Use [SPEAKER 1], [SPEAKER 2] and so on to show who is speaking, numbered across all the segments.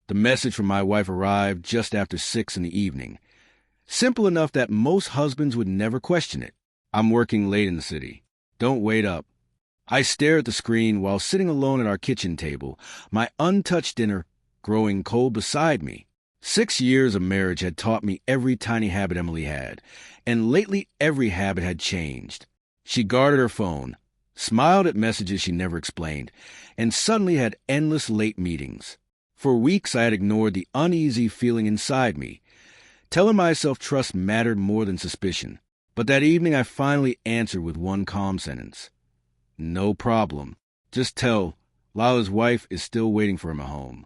[SPEAKER 1] The message from my wife arrived just after 6 in the evening. Simple enough that most husbands would never question it. I'm working late in the city. Don't wait up. I stare at the screen while sitting alone at our kitchen table, my untouched dinner growing cold beside me. 6 years of marriage had taught me every tiny habit Emily had, and lately every habit had changed. She guarded her phone, smiled at messages she never explained, and suddenly had endless late meetings. For weeks I had ignored the uneasy feeling inside me, telling myself trust mattered more than suspicion. But that evening I finally answered with one calm sentence. No problem. Just tell Lila's wife is still waiting for him at home.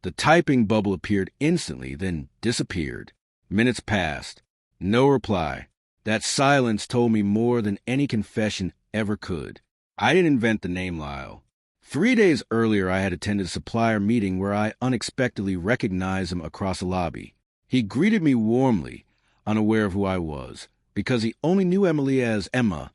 [SPEAKER 1] The typing bubble appeared instantly, then disappeared. Minutes passed. No reply. That silence told me more than any confession ever could. I didn't invent the name Lyle. 3 days earlier I had attended a supplier meeting where I unexpectedly recognized him across the lobby. He greeted me warmly, unaware of who I was, because he only knew Emily as Emma.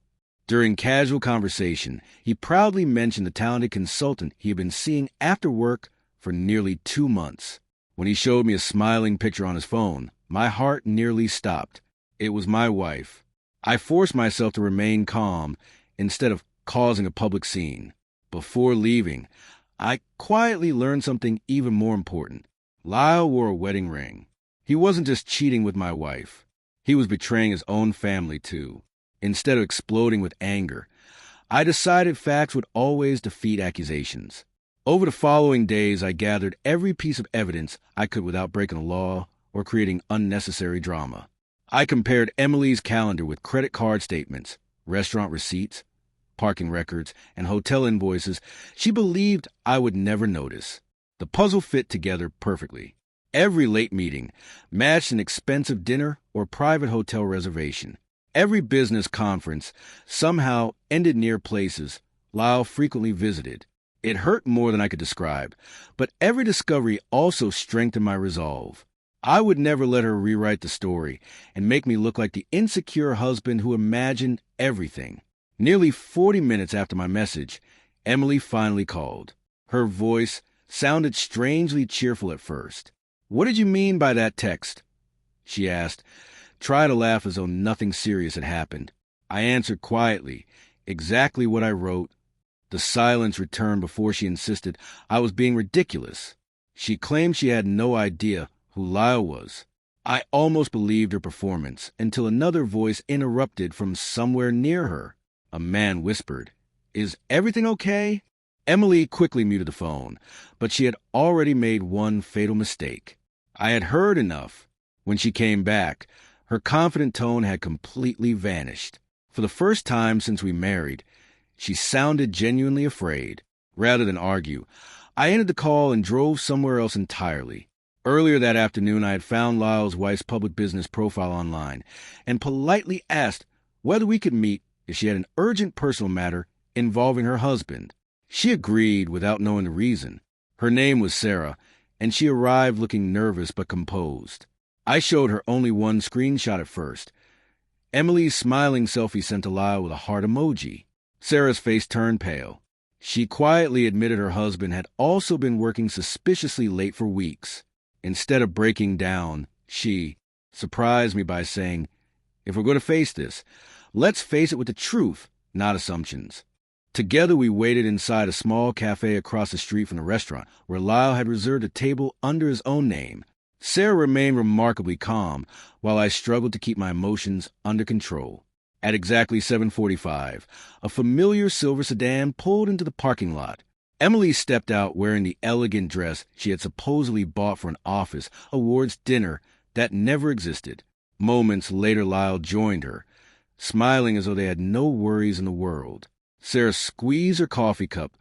[SPEAKER 1] During casual conversation, he proudly mentioned the talented consultant he had been seeing after work for nearly 2 months. When he showed me a smiling picture on his phone, my heart nearly stopped. It was my wife. I forced myself to remain calm instead of causing a public scene. Before leaving, I quietly learned something even more important. Lyle wore a wedding ring. He wasn't just cheating with my wife. He was betraying his own family, too. Instead of exploding with anger, I decided facts would always defeat accusations. Over the following days, I gathered every piece of evidence I could without breaking the law or creating unnecessary drama. I compared Emily's calendar with credit card statements, restaurant receipts, parking records, and hotel invoices she believed I would never notice. The puzzle fit together perfectly. Every late meeting matched an expensive dinner or private hotel reservation. Every business conference somehow ended near places Lyle frequently visited. It hurt more than I could describe, but every discovery also strengthened my resolve. I would never let her rewrite the story and make me look like the insecure husband who imagined everything. Nearly 40 minutes after my message, Emily finally called. Her voice sounded strangely cheerful at first. "What did you mean by that text?" she asked. Try to laugh as though nothing serious had happened. I answered quietly, exactly what I wrote. The silence returned before she insisted I was being ridiculous. She claimed she had no idea who Lyle was. I almost believed her performance until another voice interrupted from somewhere near her. A man whispered, "Is everything okay?" Emily quickly muted the phone, but she had already made one fatal mistake. I had heard enough. When she came back, her confident tone had completely vanished. For the first time since we married, she sounded genuinely afraid. Rather than argue, I ended the call and drove somewhere else entirely. Earlier that afternoon, I had found Lyle's wife's public business profile online and politely asked whether we could meet if she had an urgent personal matter involving her husband. She agreed without knowing the reason. Her name was Sarah, and she arrived looking nervous but composed. I showed her only one screenshot at first. Emily's smiling selfie sent to Lyle with a heart emoji. Sarah's face turned pale. She quietly admitted her husband had also been working suspiciously late for weeks. Instead of breaking down, she surprised me by saying, "If we're going to face this, let's face it with the truth, not assumptions." Together we waited inside a small cafe across the street from the restaurant, where Lyle had reserved a table under his own name. Sarah remained remarkably calm, while I struggled to keep my emotions under control. At exactly 7:45, a familiar silver sedan pulled into the parking lot. Emily stepped out wearing the elegant dress she had supposedly bought for an office awards dinner that never existed. Moments later, Lyle joined her, smiling as though they had no worries in the world. Sarah squeezed her coffee cup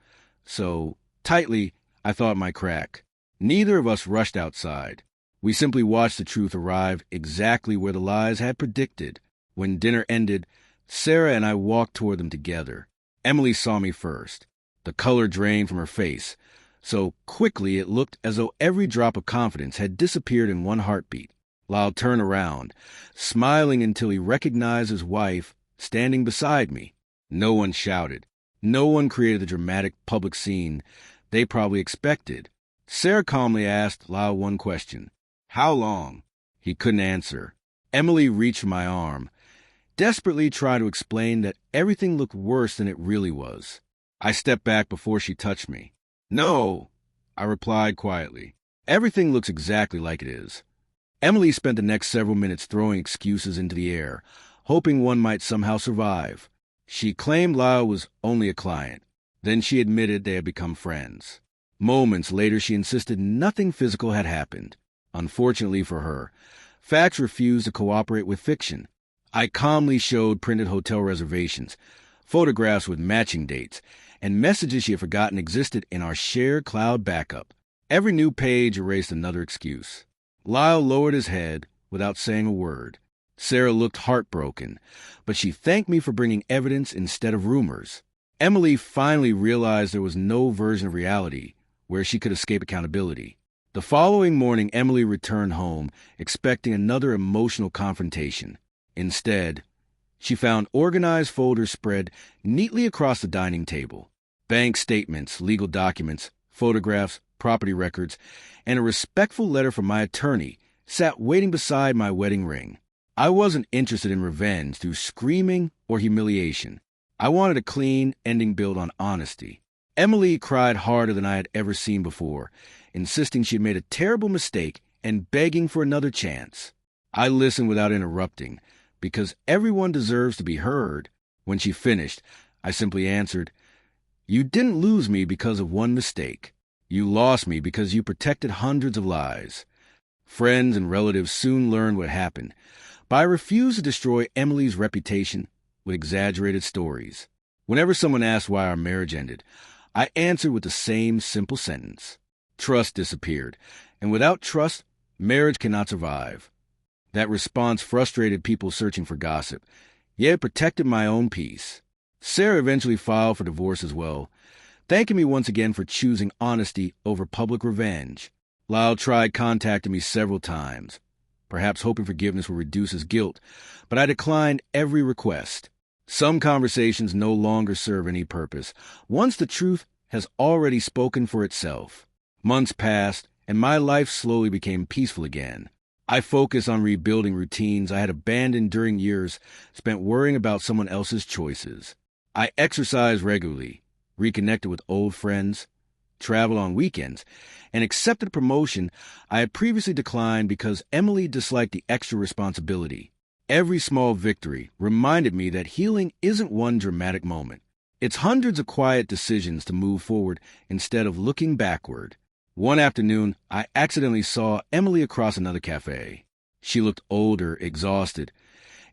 [SPEAKER 1] so tightly I thought it might crack. Neither of us rushed outside. We simply watched the truth arrive exactly where the lies had predicted. When dinner ended, Sarah and I walked toward them together. Emily saw me first. The color drained from her face, so quickly it looked as though every drop of confidence had disappeared in one heartbeat. Lyle turned around, smiling until he recognized his wife standing beside me. No one shouted. No one created the dramatic public scene they probably expected. Sarah calmly asked Lyle one question. How long? He couldn't answer. Emily reached for my arm, desperately trying to explain that everything looked worse than it really was. I stepped back before she touched me. No, I replied quietly. Everything looks exactly like it is. Emily spent the next several minutes throwing excuses into the air, hoping one might somehow survive. She claimed Lyle was only a client. Then she admitted they had become friends. Moments later, she insisted nothing physical had happened. Unfortunately for her, facts refused to cooperate with fiction. I calmly showed printed hotel reservations, photographs with matching dates, and messages she had forgotten existed in our shared cloud backup. Every new page erased another excuse. Lyle lowered his head without saying a word. Sarah looked heartbroken, but she thanked me for bringing evidence instead of rumors. Emily finally realized there was no version of reality where she could escape accountability. The following morning, Emily returned home, expecting another emotional confrontation. Instead, she found organized folders spread neatly across the dining table. Bank statements, legal documents, photographs, property records, and a respectful letter from my attorney sat waiting beside my wedding ring. I wasn't interested in revenge through screaming or humiliation. I wanted a clean ending built on honesty. Emily cried harder than I had ever seen before, insisting she had made a terrible mistake and begging for another chance. I listened without interrupting, because everyone deserves to be heard. When she finished, I simply answered, "You didn't lose me because of one mistake. You lost me because you protected hundreds of lives." Friends and relatives soon learned what happened, but I refused to destroy Emily's reputation with exaggerated stories. Whenever someone asked why our marriage ended, I answered with the same simple sentence. Trust disappeared, and without trust, marriage cannot survive. That response frustrated people searching for gossip, yet it protected my own peace. Sarah eventually filed for divorce as well, thanking me once again for choosing honesty over public revenge. Lyle tried contacting me several times, perhaps hoping forgiveness would reduce his guilt, but I declined every request. Some conversations no longer serve any purpose, once the truth has already spoken for itself. Months passed, and my life slowly became peaceful again. I focused on rebuilding routines I had abandoned during years spent worrying about someone else's choices. I exercised regularly, reconnected with old friends, traveled on weekends, and accepted a promotion I had previously declined because Emily disliked the extra responsibility. Every small victory reminded me that healing isn't one dramatic moment. It's hundreds of quiet decisions to move forward instead of looking backward. One afternoon, I accidentally saw Emily across another cafe. She looked older, exhausted,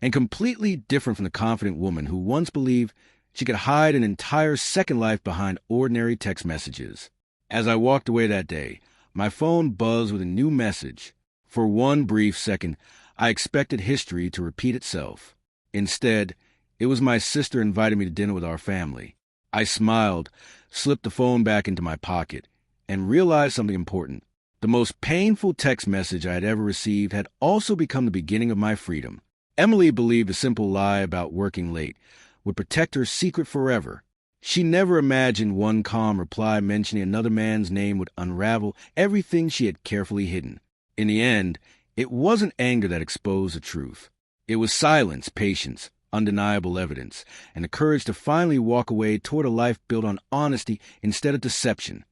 [SPEAKER 1] and completely different from the confident woman who once believed she could hide an entire second life behind ordinary text messages. As I walked away that day, my phone buzzed with a new message. For one brief second, I expected history to repeat itself. Instead, it was my sister inviting me to dinner with our family. I smiled, slipped the phone back into my pocket, and realized something important. The most painful text message I had ever received had also become the beginning of my freedom. Emily believed a simple lie about working late would protect her secret forever. She never imagined one calm reply mentioning another man's name would unravel everything she had carefully hidden. In the end, it wasn't anger that exposed the truth. It was silence, patience, undeniable evidence, and the courage to finally walk away toward a life built on honesty instead of deception.